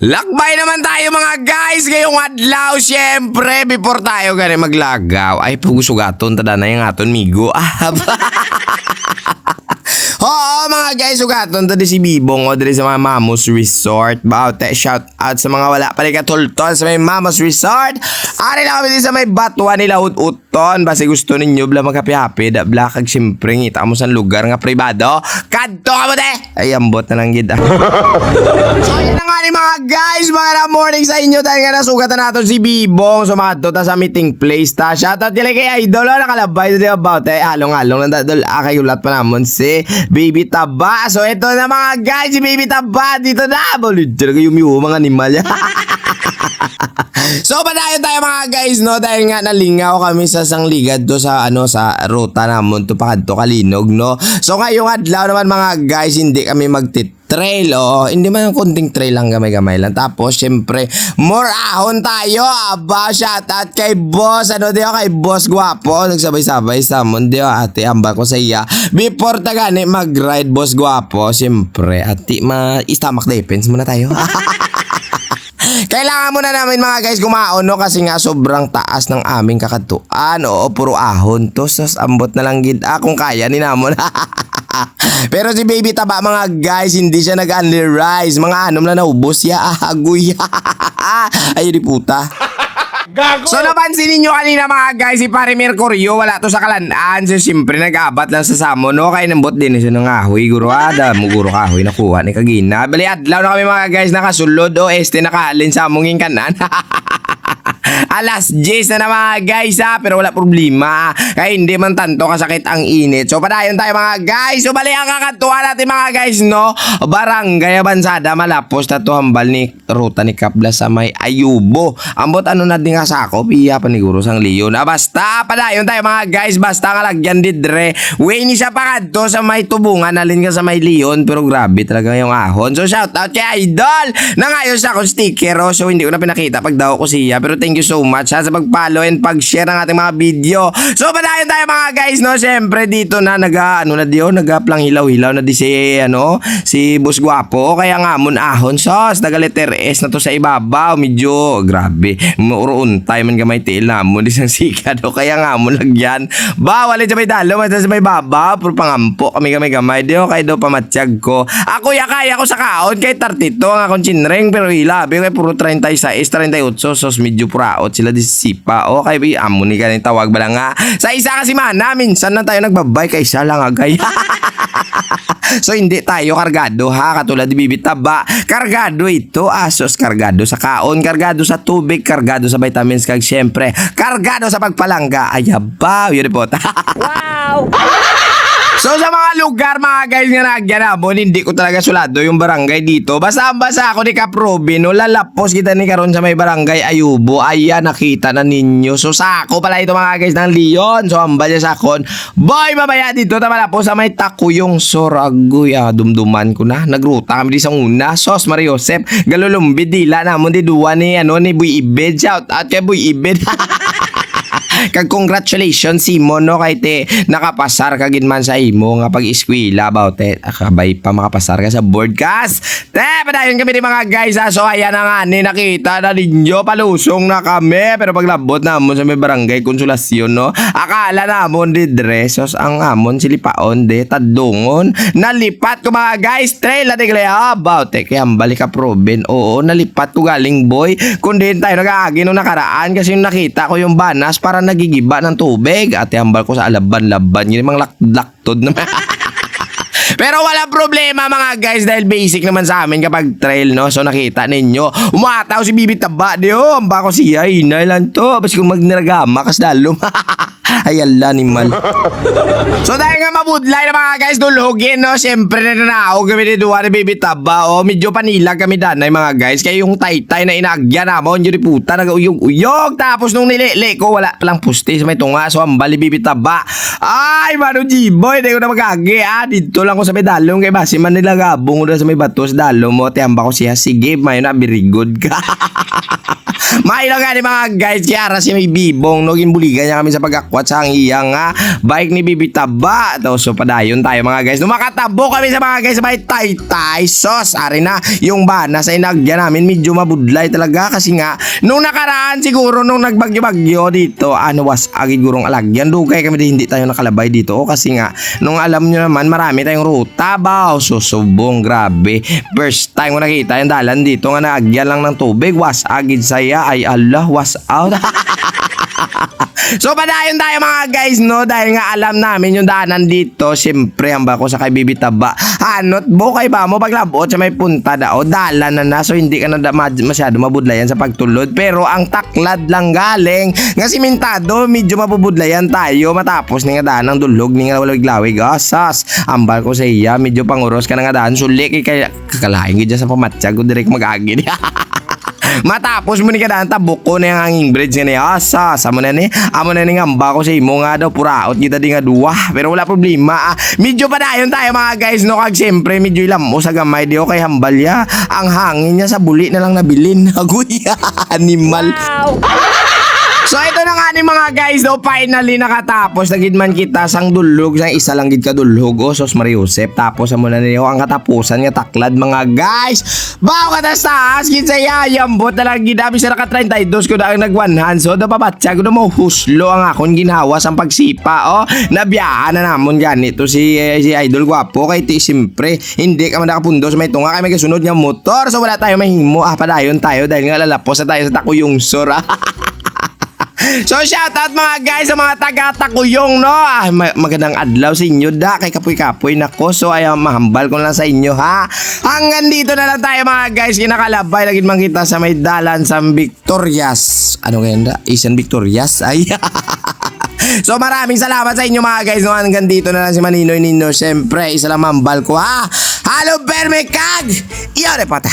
Lakbay naman tayo mga guys ngayong adlaw. Siyempre, before tayo gani maglagaw, ay pugusugaton tada na yung aton migo. Oo mga guys, sugaton to di si Bibong o di sa mga Mamos Resort. Baute, shout out sa mga wala palikatulton sa may Mamos Resort. Ari lang kami din sa may Batuan nila uton. Basta gusto ninyo bla maghapi-hapi da bla kag siyempre ngita mo sa lugar nga pribado. Kadto ka mo de! Ay ambot na lang gid. So yan na nga ni mga guys, mga morning sa inyo dahil nga nasugatan natin si Bibong. Sumadto ta sa meeting place ta. Shout out nila kay Idol. Nakalabay di about halong-halong ng dadol. Akayulat pa namon si Baby Taba. So ito na mga guys, si Baby Taba dito na. Balit talaga yung mga animal. So padayon tayo mga guys no, dahil nga nalingaw kami sa Sangligad do sa sa ruta namon to pakadto Kalinog no. So ngayong adlaw naman mga guys, hindi kami trail hindi man yung konting trail lang gamay-gamay lang. Tapos syempre more ahon tayo. Aba, shout out kay boss kay boss gwapo, nagsabay-sabay sa mon ate amba ko sa iya before tagani mag-ride boss gwapo. Syempre ati stomach defense muna tayo. Kailangan muna namin mga guys kumaon no, kasi nga sobrang taas ng aming kakatuan. Puro ahon to. Sos ambot na lang gid kung kaya ni namon. Pero si Baby Taba mga guys, hindi siya nag-only rice. Mga anom na naubos ya. Agoy. Ay di puta. Gago. So napansin ninyo kanina mga guys, si Pare Mercurio wala to sa kalanaan. So siyempre nag-abat lang sa samo no, kaya nambot din siya ng ahoy. Guro muguro kahoy nakuha ni Kagina. Bali adlaw na kami mga guys nakasulod nakalin sa among kanan. Alas 10 na mga guys pero wala problema. Kaya hindi man tanto kasakit ang init. So padayon tayo mga guys. So bali ang kakatuwa natin mga guys no, Barangay Abansada malapos na to hambal ni ruta ni Kapla sa may Ayubo. Ambot na din nga sako piya paniguro sang Leon. Basta padayon tayo mga guys, basta nga lagyan didre. Way ni siya pakadto sa may tubungan alin ka sa may Leon, pero grabe talaga yung ahon. So shout out kay Idol. Nangayos ako sticker so hindi ko na pinakita pag daw ko siya, pero thank you so much sa pag-follow and pag-share ng ating mga video. So padayon tayo mga guys no, syempre dito na nagaplang hilaw-hilaw na di si Boss Guapo. Kaya nga mon ahon sos naga letter S na to sa ibabaw. Medyo grabe untay man gamay tiil na mo di sang sikad kaya nga mo lagyan bawal sa may dalo sa may babaw puro pangampo kami gamay di kay daw pamatsyag ko ako kaya ko sa kaon kay 32 ang akong chinreng, pero ilabi kay puro 36 38 sos medyo puraot sila di sipa kay amo ni ganing tawag bala nga sa isa kasi mana minsan na tayo nagbabay kay isa lang agay. So hindi tayo kargado katulad ni Baby Taba. Kargado ito asos, kargado sa kaon, kargado sa tubig, kargado sa vitamins kag syempre kargado sa pagpalangga. Ayabaw yun po. Wow. So sa mga lugar mga guys nga nagyanamon, hindi ko talaga sulado yung barangay dito. Basta ako ni Kaprobin lalapos kita ni karon sa may barangay Ayubo. Ayan, nakita na ninyo. So sako pala ito mga guys ng Leon. So ambal niya sakon. Boy, mamaya dito malapos sa may Takuyong Soragoy. Dumduman ko na. Nagruta kami di sa una. Sos Mario Josep. Galulumbi dila namon di duwa ni Boy Ibed. Shout out kay Boy Ibed. Kag congratulations Simon no, kay te nakapasar ka gid man sa imo nga pag-eskwela about akabay pa makapasar ka sa broadcast. Padayon kami ni mga guys so ayan na nga ni nakita na ninyo palusong na kami, pero paglabot namon sa may barangay Konsolasyon no, akala namon di dresos ang amon silipaon de tadungon. Nalipat ko mga guys trail na tigla about kaya balik ka Proben. Nalipat ko galing boy kundi tayo nag-aagi no nakaraan kasi yung nakita ko yung banas para nagigiba ng tubig at hambal ko sa alaban-laban yun yung mga laktod na. Pero wala problema mga guys dahil basic naman sa amin kapag trail no. So nakita ninyo umataw si Baby Taba amba ko siya inay lang to basta kung magniragama kas dalom. Ayala ni mal. So dahil nga mabudlay na mga guys dulhugin no, syempre nananaog kami ni duwa ni Baby Taba medyo panilag kami danay mga guys kaya yung taytay na inagya namon yun puta nag-uyog-uyog. Tapos nung nilili ko wala palang puste sa may tunga. So ambal ni Baby Taba ay mano G-boy di ko na magagi dito lang ko sa may dalong kay basi man nila gabong ko sa may bato sa dalong mo tiyamba ko siya sige mayo na very good ka. Mailang nga ni mga guys, kaya ara si may bibong, no, ginbuligan niya kami sa pag-akwat sa ang iyang bike ni Bibi Taba. So padayon tayo mga guys. No, makatabo kami sa mga guys, may Taytay sos. Ari na, yung bana sa inagya namin, medyo mabudlay talaga kasi nga, nung nakaraan siguro, nung nagbagyo-bagyo dito, was agad gurong alagyan. Dugay kami di hindi tayo nakalabay dito. Kasi nga, nung alam nyo naman, marami tayong ruta ba? Susubong, grabe. First time ko nakita yung dalan dito nga naagyan lang ng tubig. Was agad saya, ay Allah, was out. So padayon tayo mga guys, no, dahil nga alam namin yung daanan dito. Siyempre hamba ko sa kay Bibi Taba, hanot bo kay ba mo paglabot sa may punta daw dalan na so hindi ka na masyado mabudlayan sa pagtulod. Pero ang taklad lang galing nga simentado, medyo mabubudlayan tayo matapos ni nga daan ng dulog ni nga walawig-lawig. Asas ambal ko sa iya, medyo panguros ka na nga daan sulik kay kakalain gid sa pamatsyag ko direct mag-agid. Matapos mo ni kadaan tabok ko na yung hanging bridge nga niya. Asa, mo na ni. Amo na ni ngamba ko sa imo nga daw. Puraot kita di nga duwa. Pero wala problema. Medyo padayon tayo mga guys. No, kag siyempre medyo ilam mo sa gamay di o kay hambal ya. Ang hangin niya sa buli na lang nabilin. Aguya, animal. Wow. So ito na nga ni mga guys, no, finally nakatapos nagid man kita sang dulog, sang isa lang gid ka dulog, sos Mariusep. Tapos amo na niyo ang katapusan nga taklad mga guys. Bao ka taas gid sa yayambot na lang gid abi sa naka 32 ko na ang nagwanhan. So napabatsa ko na mo huslo ang akon ginhawa sang pagsipa. Nabiyaan na namon ganito si Idol Gwapo kay ti siyempre hindi ka man nakapundo sa may tunga kay may kasunod nga motor. So wala tayo mahimo, padayon tayo dahil nga lalapos na tayo sa Takuyong Sora. So shoutout mga guys sa mga taga-Takuyong, no. Magandang adlaw sa inyo da kay kapoy-kapoy nako. So ay mahambal ko lang sa inyo ha. Hanggang dito na lang tayo mga guys, kinakalabay lagi man kita sa may dalan sa Victorias. Ano ngayon da? Isan Victorias ay. So maraming salamat sa inyo mga guys, no. Hanggang dito na lang si Maninoy Nino. Siyempre isa lang mambal ko ha. Halo Bermekag. Iyan pata.